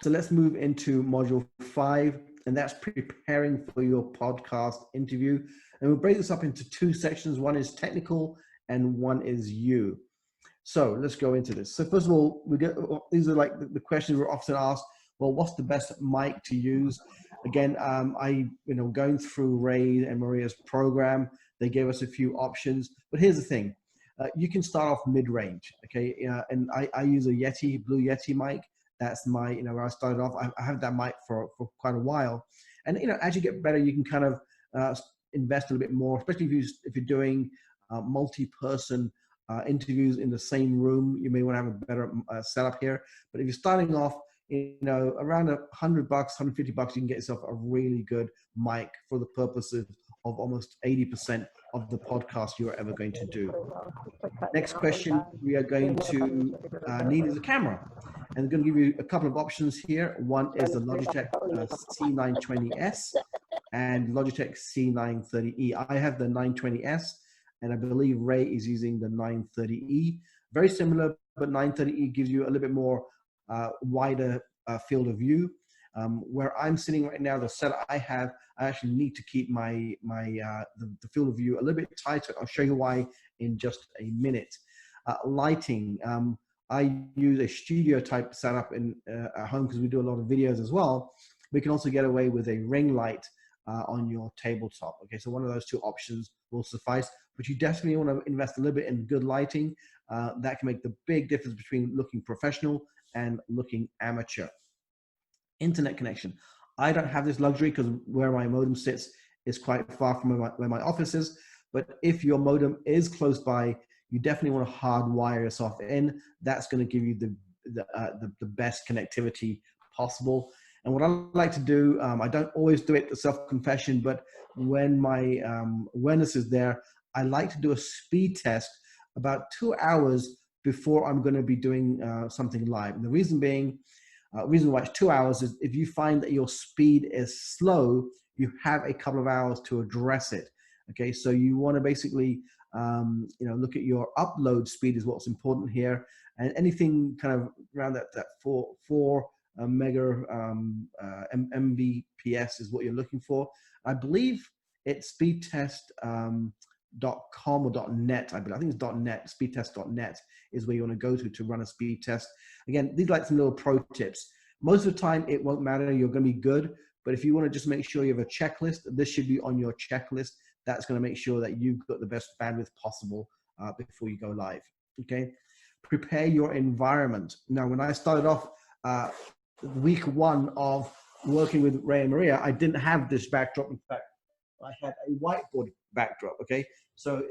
So let's move into module 5, and that's preparing for your podcast interview. And we'll break this up into 2 sections. One is technical and one is you. So let's go into this. So first of all, these are like the questions we're often asked. Well, what's the best mic to use? Again, going through Ray and Maria's program, they gave us a few options. But here's the thing. You can start off mid-range, okay? And I use a Blue Yeti mic. That's my, where I started off. I have that mic for quite a while. And, as you get better, you can kind of invest a little bit more, especially if you're doing multi-person interviews in the same room. You may want to have a better setup here. But if you're starting off, around $100, $150, you can get yourself a really good mic for the purposes of almost 80% of the podcast you're ever going to do. Next question we are going to need is a camera. And I'm going to give you a couple of options here. One is the Logitech C920S and Logitech C930E. I have the 920S, and I believe Ray is using the 930E. Very similar, but 930E gives you a little bit more wider field of view. Where I'm sitting right now, the setup I have, I actually need to keep the field of view a little bit tighter. I'll show you why in just a minute. Lighting. I use a studio type setup at home because we do a lot of videos as well. We can also get away with a ring light on your tabletop. Okay, so one of those 2 options will suffice, but you definitely want to invest a little bit in good lighting. That can make the big difference between looking professional and looking amateur. Internet connection. I don't have this luxury because where my modem sits is quite far from where my office is, but if your modem is close by, you definitely want to hardwire yourself in. That's going to give you the best connectivity possible. And what I like to do, I don't always do it, self-confession, but when my awareness is there, I like to do a speed test about 2 hours before I'm going to be doing something live. And the reason being, reason why it's 2 hours is if you find that your speed is slow, you have a couple of hours to address it. Okay, so you want to basically look at your upload speed is what's important here, and anything kind of around that 4 mega Mbps is what you're looking for. I believe it's speedtest.com or .net. I think it's .net. Speedtest.net is where you want to go to run a speed test. Again, these are like some little pro tips. Most of the time, it won't matter. You're going to be good. But if you want to just make sure you have a checklist, this should be on your checklist. That's going to make sure that you've got the best bandwidth possible before you go live. Okay. Prepare your environment. Now, when I started off week 1 of working with Ray and Maria, I didn't have this backdrop. In fact, I had a whiteboard backdrop. Okay. So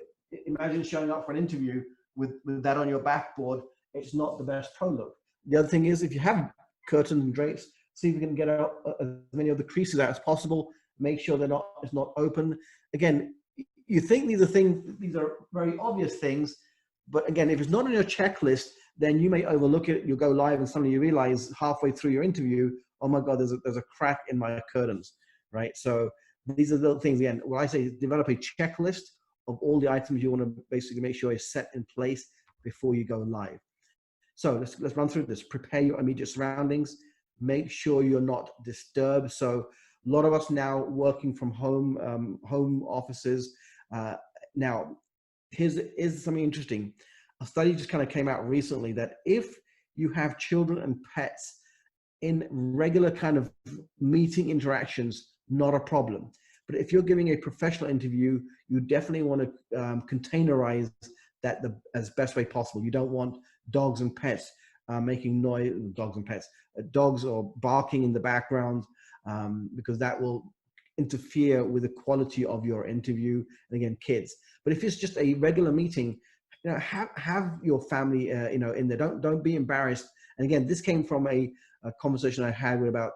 imagine showing up for an interview with that on your backboard. It's not the best pro look. The other thing is, if you have curtains and drapes, see if you can get out as many of the creases out as possible. Make sure it's not open. Again, you think these are very obvious things, but again, if it's not on your checklist, then you may overlook it. You'll go live and suddenly you realize halfway through your interview, oh my God, there's a crack in my curtains, right? So these are the things, again, what I say is develop a checklist of all the items you want to basically make sure is set in place before you go live. So let's run through this. Prepare your immediate surroundings. Make sure you're not disturbed. So a lot of us now working from home, home offices. Now, here's something interesting. A study just kind of came out recently that if you have children and pets in regular kind of meeting interactions, not a problem. But if you're giving a professional interview, you definitely want to containerize that as best way possible. You don't want dogs and pets making noise, dogs or barking in the background, because that will interfere with the quality of your interview. And again, kids. But if it's just a regular meeting, have your family, in there. Don't be embarrassed. And again, this came from a conversation I had with about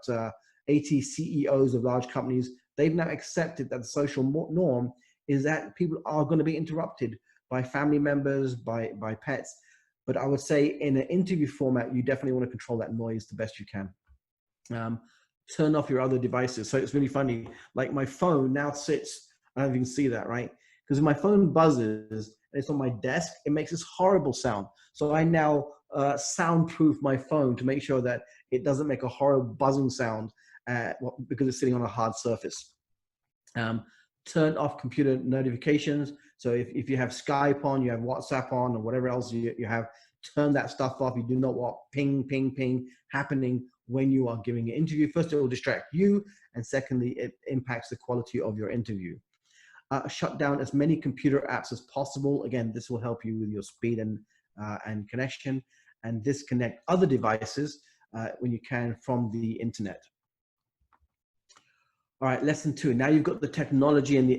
80 CEOs of large companies. They've now accepted that the social norm is that people are going to be interrupted by family members, by pets. But I would say in an interview format, you definitely want to control that noise the best you can. Turn off your other devices. So it's really funny. Like my phone now sits, I don't know if you can see that, right? Because if my phone buzzes and it's on my desk, it makes this horrible sound. So I now soundproof my phone to make sure that it doesn't make a horrible buzzing sound because it's sitting on a hard surface. Turn off computer notifications. So if you have Skype on, you have WhatsApp on, or whatever else you have, turn that stuff off. You do not want ping, ping, ping happening when you are giving an interview. First, it will distract you, and secondly, it impacts the quality of your interview. Shut down as many computer apps as possible. Again, this will help you with your speed and connection, and disconnect other devices when you can from the internet. All right, lesson 2. Now you've got the technology and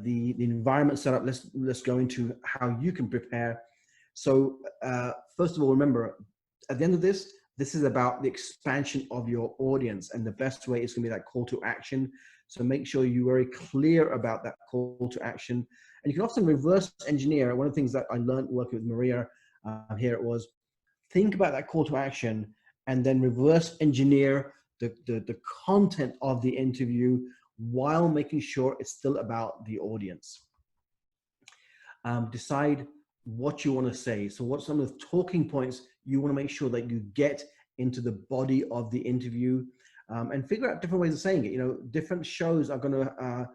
the environment set up. Let's go into how you can prepare. So first of all, remember, at the end of this is about the expansion of your audience, and the best way is going to be that call to action. So make sure you're very clear about that call to action. And you can often reverse engineer. One of the things that I learned working with Maria here was think about that call to action and then reverse engineer the content of the interview while making sure it's still about the audience. Decide what you want to say. So what some of the talking points you want to make sure that you get into the body of the interview, and figure out different ways of saying it. You know, different shows are going to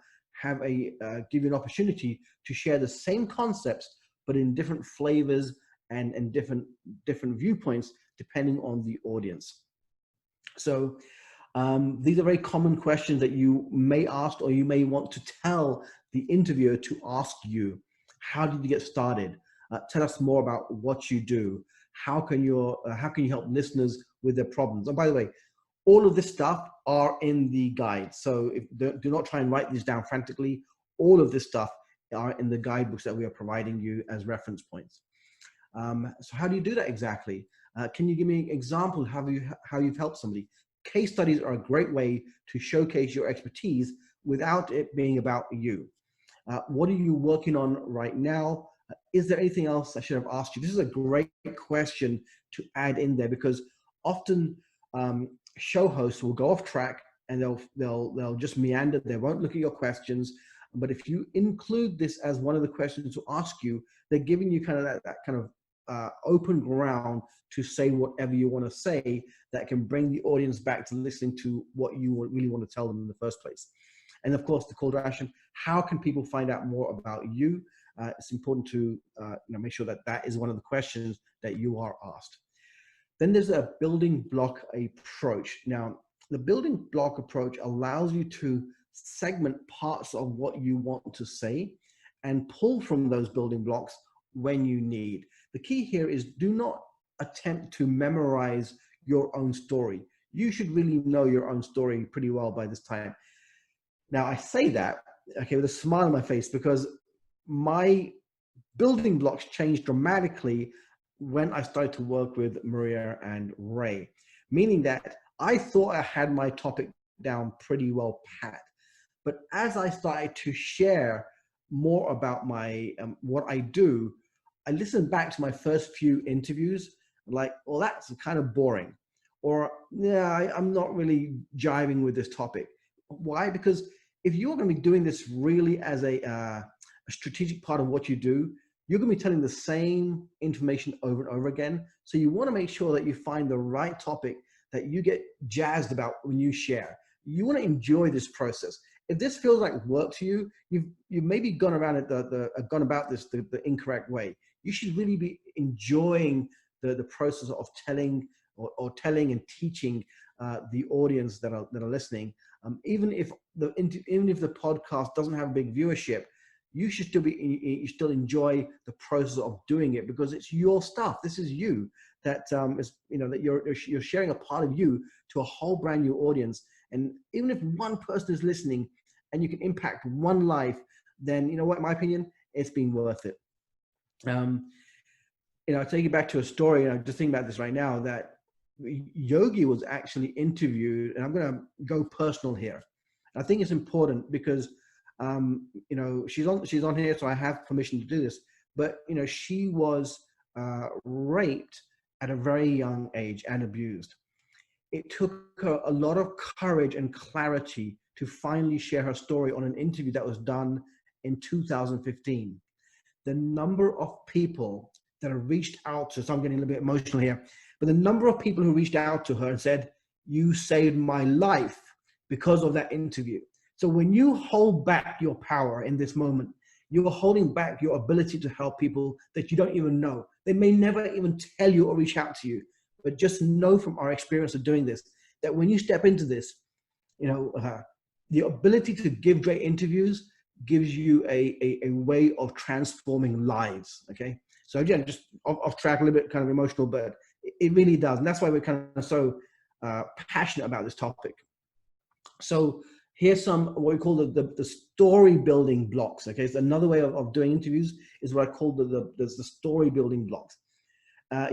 give you an opportunity to share the same concepts, but in different flavors and different viewpoints depending on the audience. So these are very common questions that you may ask, or you may want to tell the interviewer to ask you. How did you get started? Tell us more about what you do. How can you help listeners with their problems? And by the way, all of this stuff are in the guide. So do not try and write these down frantically. All of this stuff are in the guidebooks that we are providing you as reference points. So how do you do that exactly? Can you give me an example of how you've helped somebody? Case studies are a great way to showcase your expertise without it being about you. What are you working on right now? Is there anything else I should have asked you? This is a great question to add in there, because often show hosts will go off track and they'll just meander. They won't look at your questions. But if you include this as one of the questions to ask you, they're giving you kind of that kind of open ground to say whatever you want to say that can bring the audience back to listening to what you really want to tell them in the first place. And of course, the call to action: how can people find out more about you? It's important to make sure that is one of the questions that you are asked. Then there's a building block approach. Now, the building block approach allows you to segment parts of what you want to say and pull from those building blocks when you need. The key here is do not attempt to memorize your own story. You should really know your own story pretty well by this time. Now, I say that, okay, with a smile on my face, because my building blocks changed dramatically when I started to work with Maria and Ray, meaning that I thought I had my topic down pretty well pat. But as I started to share more about my what I do, I listened back to my first few interviews, like, well, that's kind of boring. Or, yeah, I'm not really jiving with this topic. Why? Because if you're going to be doing this really as a strategic part of what you do, you're going to be telling the same information over and over again. So you want to make sure that you find the right topic that you get jazzed about when you share. You want to enjoy this process. If this feels like work to you, you've maybe gone around it gone about this the incorrect way. You should really be enjoying the process of telling or telling and teaching the audience that are listening. Even if the podcast doesn't have big viewership, you should still enjoy the process of doing it, because it's your stuff. This is you that that you're sharing a part of you to a whole brand new audience. And even if one person is listening and you can impact one life, then you know what, in my opinion, it's been worth it. I'll take you back to a story, and I'm just thinking about this right now, that Yogi was actually interviewed, and I'm going to go personal here. I think it's important because she's on here, so I have permission to do this. But she was raped at a very young age and abused. It took her a lot of courage and clarity to finally share her story on an interview that was done in 2015. The number of people that have reached out to, so I'm getting a little bit emotional here, but the number of people who reached out to her and said, you saved my life because of that interview. So when you hold back your power in this moment, you're holding back your ability to help people that you don't even know. They may never even tell you or reach out to you, but just know from our experience of doing this, that when you step into this, the ability to give great interviews gives you a way of transforming lives. Okay. So again, just off track, a little bit kind of emotional, but it really does. And that's why we're kind of so passionate about this topic. So here's some what we call the story building blocks. Okay, so another way of doing interviews is what I call the story building blocks.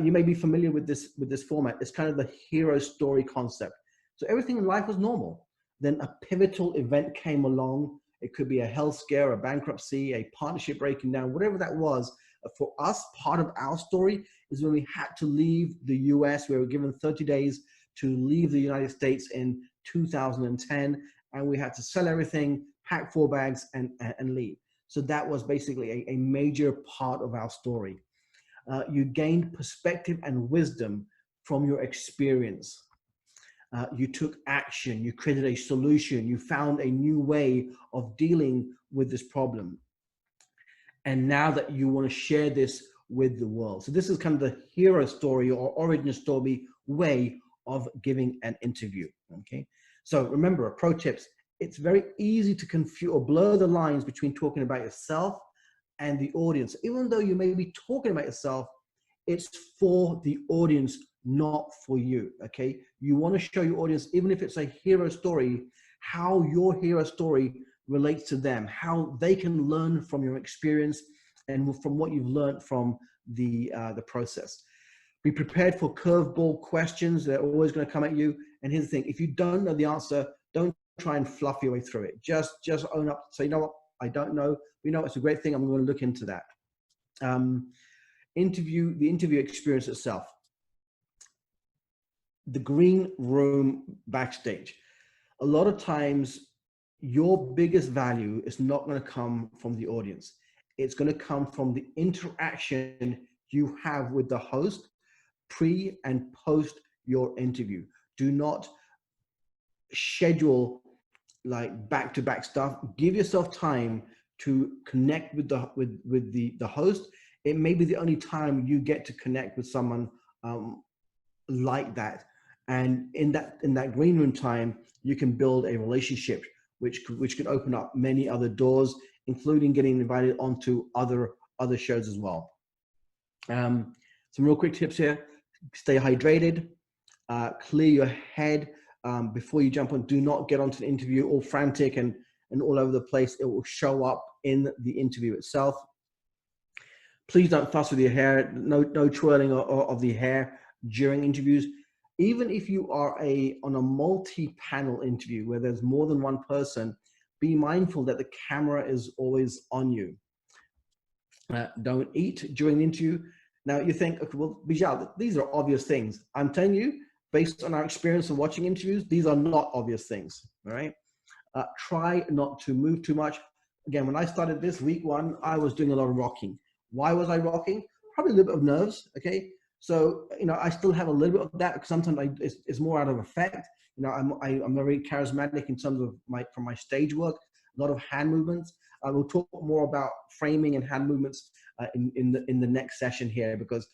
You may be familiar with this format. It's kind of the hero story concept. So everything in life was normal. Then a pivotal event came along. It could be a health scare, a bankruptcy, a partnership breaking down, whatever that was. For us, part of our story is when we had to leave the US. We were given 30 days to leave the United States in 2010, and we had to sell everything, pack 4 bags, and leave. So that was basically a major part of our story. You gained perspective and wisdom from your experience. You took action, you created a solution, you found a new way of dealing with this problem. And now that you want to share this with the world. So this is kind of the hero story or origin story way of giving an interview. Okay. So remember, pro tips, it's very easy to confuse or blur the lines between talking about yourself and the audience. Even though you may be talking about yourself, it's for the audience, not for you. Okay. You want to show your audience, even if it's a hero story, how your hero story relates to them, how they can learn from your experience and from what you've learned from the process. Be prepared for curveball questions. They're always going to come at you. And here's the thing: if you don't know the answer, don't try and fluff your way through it. Just own up. Say, you know what, I don't know. You know, it's a great thing. I'm going to look into that. The interview experience itself. The green room backstage. A lot of times, your biggest value is not going to come from the audience. It's going to come from the interaction you have with the host pre and post your interview. Do not schedule like back-to-back stuff. Give yourself time to connect with the host. It may be the only time you get to connect with someone like that. And in that green room time, you can build a relationship which could open up many other doors, including getting invited onto other shows as well. Some real quick tips here: stay hydrated, clear your head before you jump on. Do not get onto the interview all frantic and all over the place. It will show up in the interview itself. Please don't fuss with your hair. No twirling of the hair during interviews. Even if you are on a multi-panel interview where there's more than one person, be mindful that the camera is always on you. Don't eat during the interview. Now you think, okay, well, Beejel, these are obvious things. I'm telling you, based on our experience of watching interviews, these are not obvious things. All right. Try not to move too much. Again, when I started this week 1, I was doing a lot of rocking. Why was I rocking? Probably a little bit of nerves. Okay. So, I still have a little bit of that because sometimes it's more out of effect. I'm very charismatic in terms of from my stage work, a lot of hand movements. I will talk more about framing and hand movements in the next session here, because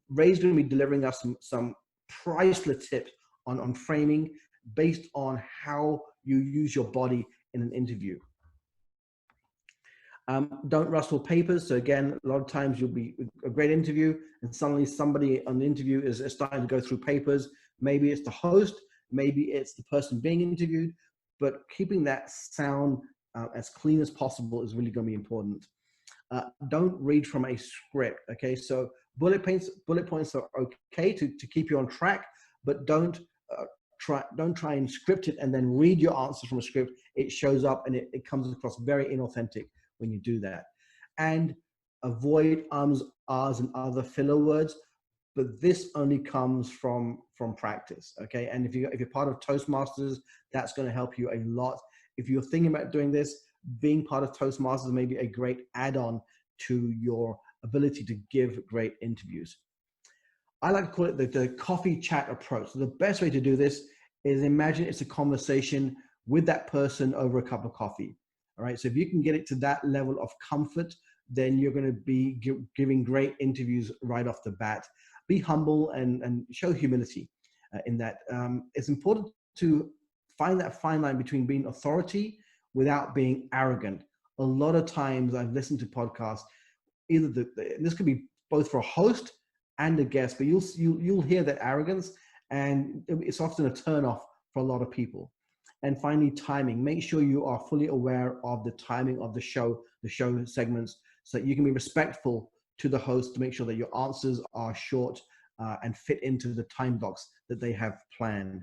Ray's going to be delivering us some priceless tips on framing based on how you use your body in an interview. Don't rustle papers. So again, a lot of times you'll be a great interview and suddenly somebody on the interview is starting to go through papers. Maybe it's the host, maybe it's the person being interviewed, but keeping that sound as clean as possible is really going to be important. Don't read from a script. Okay, so bullet points are okay to keep you on track, but don't try and script it and then read your answers from a script. It shows up and it comes across very inauthentic when you do that. And avoid ums, ahs, and other filler words. But this only comes from practice. Okay, and if you're part of Toastmasters, that's going to help you a lot. If you're thinking about doing this, being part of Toastmasters may be a great add-on to your ability to give great interviews. I like to call it the coffee chat approach. So the best way to do this is imagine it's a conversation with that person over a cup of coffee. All right. So if you can get it to that level of comfort, then you're going to be giving great interviews right off the bat. Be humble and show humility in that. It's important to find that fine line between being authority without being arrogant. A lot of times I've listened to podcasts, either this could be both for a host and a guest, but you'll hear that arrogance, and it's often a turn off for a lot of people. And finally, timing. Make sure you are fully aware of the timing of the show segments, so that you can be respectful to the host to make sure that your answers are short and fit into the time blocks that they have planned.